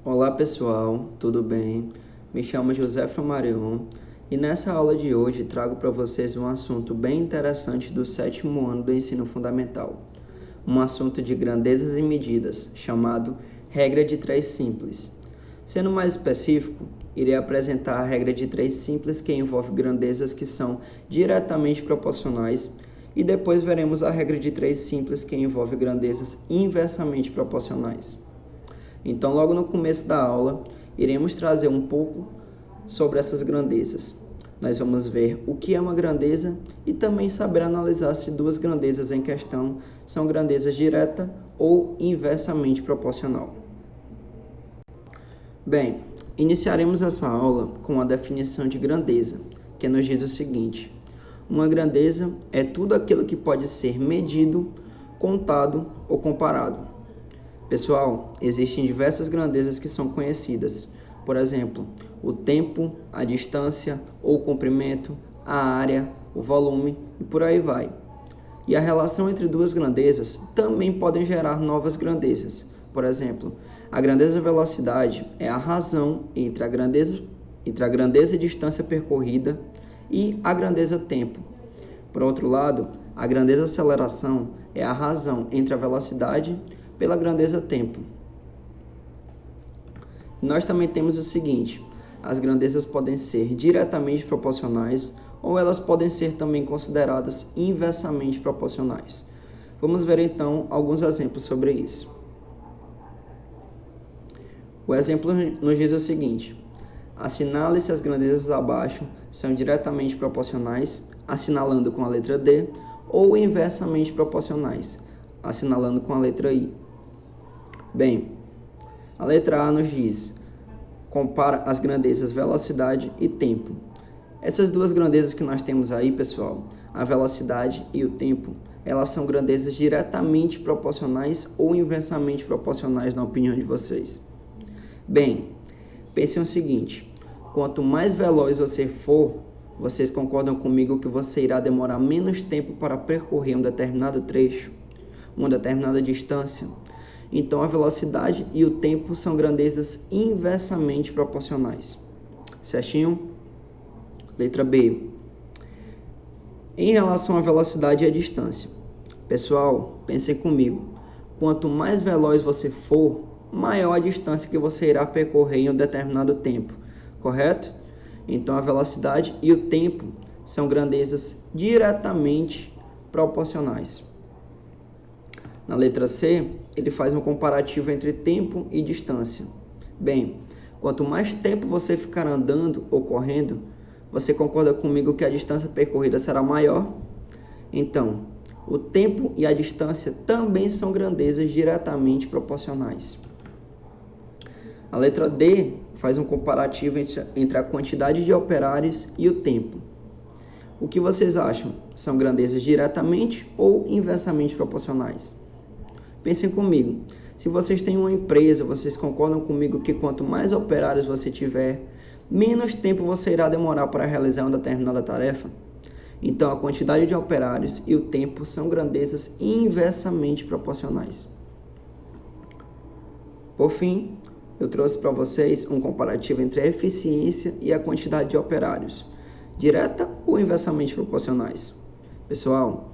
Olá pessoal, tudo bem? Me chamo José Flamarion e nessa aula de hoje trago para vocês um assunto bem interessante do 7º ano do ensino fundamental. Um assunto de grandezas e medidas, chamado regra de 3 simples. Sendo mais específico, irei apresentar a regra de 3 simples que envolve grandezas que são diretamente proporcionais e depois veremos a regra de 3 simples que envolve grandezas inversamente proporcionais. Então, logo no começo da aula, iremos trazer um pouco sobre essas grandezas. Nós vamos ver o que é uma grandeza e também saber analisar se duas grandezas em questão são grandezas direta ou inversamente proporcional. Bem, iniciaremos essa aula com a definição de grandeza, que nos diz o seguinte: uma grandeza é tudo aquilo que pode ser medido, contado ou comparado. Pessoal, existem diversas grandezas que são conhecidas. Por exemplo, o tempo, a distância ou o comprimento, a área, o volume e por aí vai. E a relação entre duas grandezas também podem gerar novas grandezas. Por exemplo, a grandeza velocidade é a razão entre a grandeza e distância percorrida e a grandeza tempo. Por outro lado, a grandeza aceleração é a razão entre a velocidade pela grandeza tempo. Nós também temos o seguinte: as grandezas podem ser diretamente proporcionais ou elas podem ser também consideradas inversamente proporcionais. Vamos ver então alguns exemplos sobre isso. O exemplo nos diz o seguinte: assinale se as grandezas abaixo são diretamente proporcionais, assinalando com a letra D, ou inversamente proporcionais, assinalando com a letra I. Bem, a letra A nos diz: compara as grandezas velocidade e tempo. Essas duas grandezas que nós temos aí, pessoal, a velocidade e o tempo, elas são grandezas diretamente proporcionais ou inversamente proporcionais na opinião de vocês? Bem, pensem o seguinte: quanto mais veloz você for, vocês concordam comigo que você irá demorar menos tempo para percorrer um determinado trecho, uma determinada distância? Então, a velocidade e o tempo são grandezas inversamente proporcionais. Certinho? Letra B. Em relação à velocidade e à distância. Pessoal, pensem comigo. Quanto mais veloz você for, maior a distância que você irá percorrer em um determinado tempo. Correto? Então, a velocidade e o tempo são grandezas diretamente proporcionais. Na letra C, ele faz um comparativo entre tempo e distância. Bem, quanto mais tempo você ficar andando ou correndo, você concorda comigo que a distância percorrida será maior? Então, o tempo e a distância também são grandezas diretamente proporcionais. A letra D faz um comparativo entre a quantidade de operários e o tempo. O que vocês acham? São grandezas diretamente ou inversamente proporcionais? Pensem comigo, se vocês têm uma empresa, vocês concordam comigo que quanto mais operários você tiver, menos tempo você irá demorar para realizar uma determinada tarefa? Então, a quantidade de operários e o tempo são grandezas inversamente proporcionais. Por fim, eu trouxe para vocês um comparativo entre a eficiência e a quantidade de operários, direta ou inversamente proporcionais. Pessoal,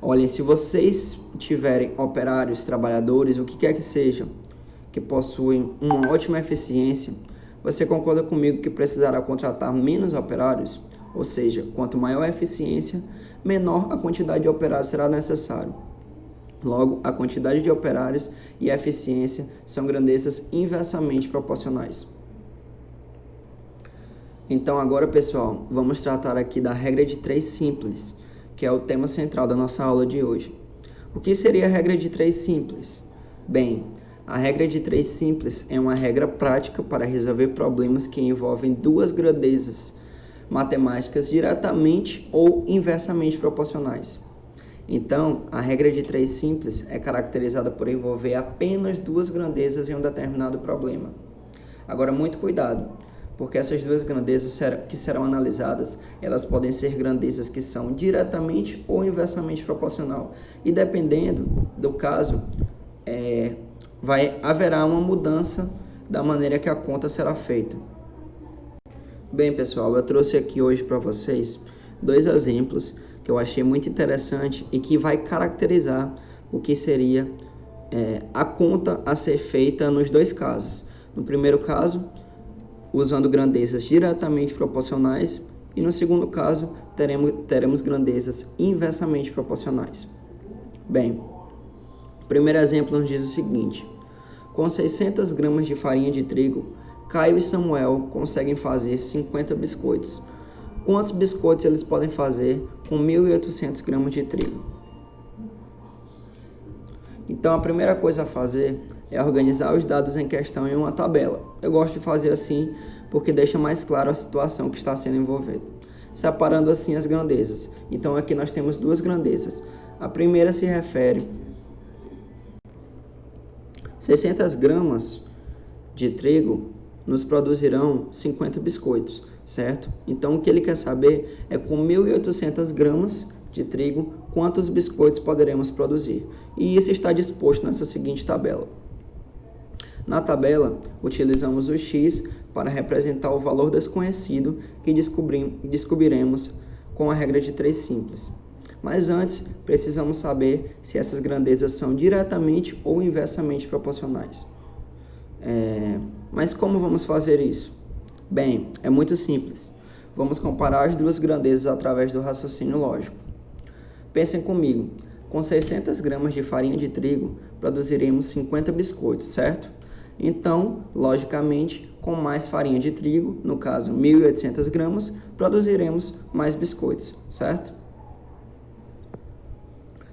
olhem, se vocês tiverem operários, trabalhadores, o que quer que seja, que possuem uma ótima eficiência, você concorda comigo que precisará contratar menos operários? Ou seja, quanto maior a eficiência, menor a quantidade de operários será necessário. Logo, a quantidade de operários e a eficiência são grandezas inversamente proporcionais. Então agora, pessoal, vamos tratar aqui da regra de 3 simples, que é o tema central da nossa aula de hoje. O que seria a regra de 3 simples? Bem, a regra de 3 simples é uma regra prática para resolver problemas que envolvem duas grandezas matemáticas diretamente ou inversamente proporcionais. Então, a regra de 3 simples é caracterizada por envolver apenas duas grandezas em um determinado problema. Agora, muito cuidado, porque essas duas grandezas que serão analisadas, elas podem ser grandezas que são diretamente ou inversamente proporcional. E dependendo do caso, haverá uma mudança da maneira que a conta será feita. Bem, pessoal, eu trouxe aqui hoje para vocês dois exemplos que eu achei muito interessante e que vai caracterizar o que seria a conta a ser feita nos dois casos. No primeiro caso, usando grandezas diretamente proporcionais, e no segundo caso, teremos grandezas inversamente proporcionais. Bem, o primeiro exemplo nos diz o seguinte: com 600 gramas de farinha de trigo, Caio e Samuel conseguem fazer 50 biscoitos. Quantos biscoitos eles podem fazer com 1.800 gramas de trigo? Então, a primeira coisa a fazer é organizar os dados em questão em uma tabela. Eu gosto de fazer assim porque deixa mais claro a situação que está sendo envolvida, separando assim as grandezas. Então, aqui nós temos duas grandezas. A primeira se refere a 600 gramas de trigo nos produzirão 50 biscoitos, certo? Então, o que ele quer saber é com 1.800 gramas de trigo, quantos biscoitos poderemos produzir. E isso está disposto nessa seguinte tabela. Na tabela, utilizamos o x para representar o valor desconhecido que descobriremos com a regra de 3 simples. Mas antes, precisamos saber se essas grandezas são diretamente ou inversamente proporcionais. Mas como vamos fazer isso? Bem, é muito simples. Vamos comparar as duas grandezas através do raciocínio lógico. Pensem comigo, com 600 gramas de farinha de trigo, produziremos 50 biscoitos, certo? Então, logicamente, com mais farinha de trigo, no caso 1.800 gramas, produziremos mais biscoitos, certo?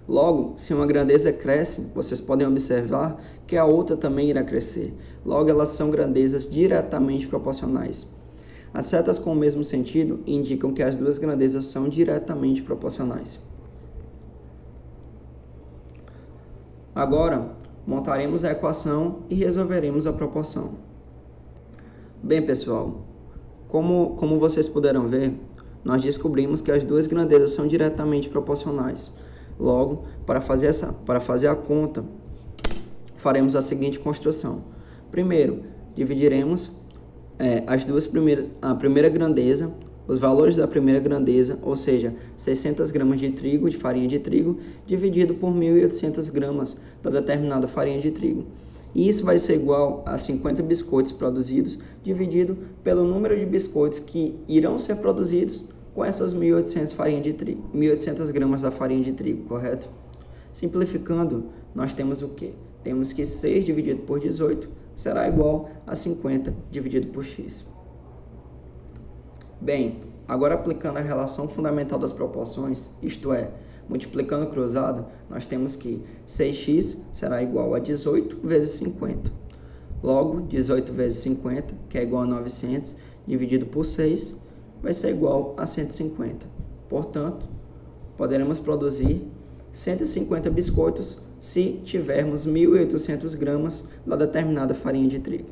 Logo, se uma grandeza cresce, vocês podem observar que a outra também irá crescer. Logo, elas são grandezas diretamente proporcionais. As setas com o mesmo sentido indicam que as duas grandezas são diretamente proporcionais. Agora, montaremos a equação e resolveremos a proporção. Bem, pessoal, como vocês puderam ver, nós descobrimos que as duas grandezas são diretamente proporcionais. Logo, para fazer a conta, faremos a seguinte construção. Primeiro, dividiremos a primeira grandeza, os valores da primeira grandeza, ou seja, 600 gramas de trigo, de farinha de trigo, dividido por 1.800 gramas da determinada farinha de trigo. E isso vai ser igual a 50 biscoitos produzidos, dividido pelo número de biscoitos que irão ser produzidos com essas 1.800 gramas da farinha de trigo, correto? Simplificando, nós temos o quê? Temos que 6 dividido por 18 será igual a 50 dividido por x. Bem, agora aplicando a relação fundamental das proporções, isto é, multiplicando cruzado, nós temos que 6x será igual a 18 vezes 50. Logo, 18 vezes 50, que é igual a 900, dividido por 6, vai ser igual a 150. Portanto, poderemos produzir 150 biscoitos se tivermos 1.800 gramas da determinada farinha de trigo.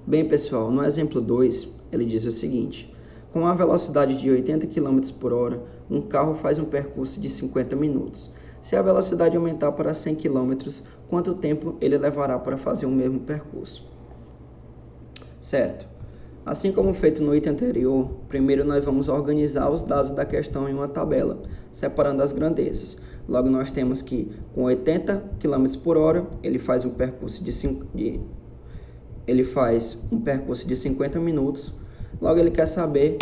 Bem, pessoal, no exemplo 2, ele diz o seguinte: com a velocidade de 80 km por hora, um carro faz um percurso de 50 minutos. Se a velocidade aumentar para 100 km, quanto tempo ele levará para fazer o mesmo percurso? Certo. Assim como feito no item anterior, primeiro nós vamos organizar os dados da questão em uma tabela, separando as grandezas. Logo, nós temos que, com 80 km por hora, ele faz um percurso de 50 minutos. Logo, ele quer saber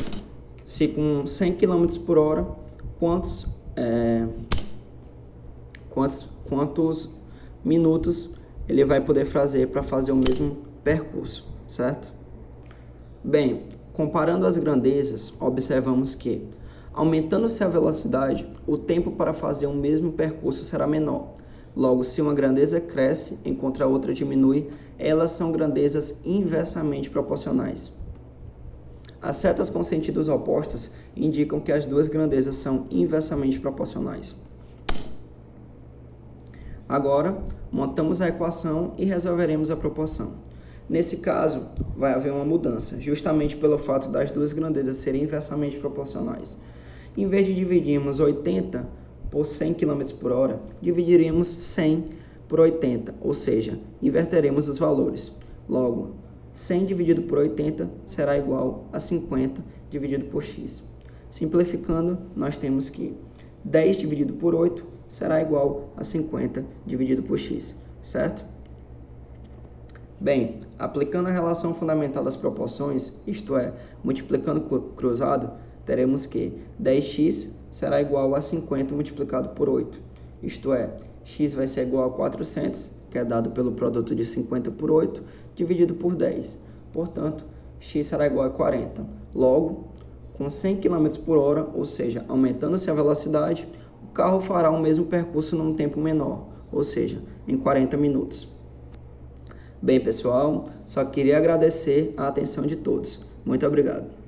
se com 100 km por hora, quantos minutos ele vai poder fazer para fazer o mesmo percurso, certo? Bem, comparando as grandezas, observamos que, aumentando-se a velocidade, o tempo para fazer o mesmo percurso será menor. Logo, se uma grandeza cresce enquanto a outra diminui, elas são grandezas inversamente proporcionais. As setas com sentidos opostos indicam que as duas grandezas são inversamente proporcionais. Agora, montamos a equação e resolveremos a proporção. Nesse caso, vai haver uma mudança, justamente pelo fato das duas grandezas serem inversamente proporcionais. Em vez de dividirmos 80 por 100 km por hora, dividiremos 100 por 80, ou seja, inverteremos os valores. Logo, 100 dividido por 80 será igual a 50 dividido por x. Simplificando, nós temos que 10 dividido por 8 será igual a 50 dividido por x, certo? Bem, aplicando a relação fundamental das proporções, isto é, multiplicando cruzado, teremos que 10x será igual a 50 multiplicado por 8, isto é, x vai ser igual a 400, que é dado pelo produto de 50 por 8, dividido por 10. Portanto, x será igual a 40. Logo, com 100 km por hora, ou seja, aumentando-se a velocidade, o carro fará o mesmo percurso num tempo menor, ou seja, em 40 minutos. Bem, pessoal, só queria agradecer a atenção de todos. Muito obrigado.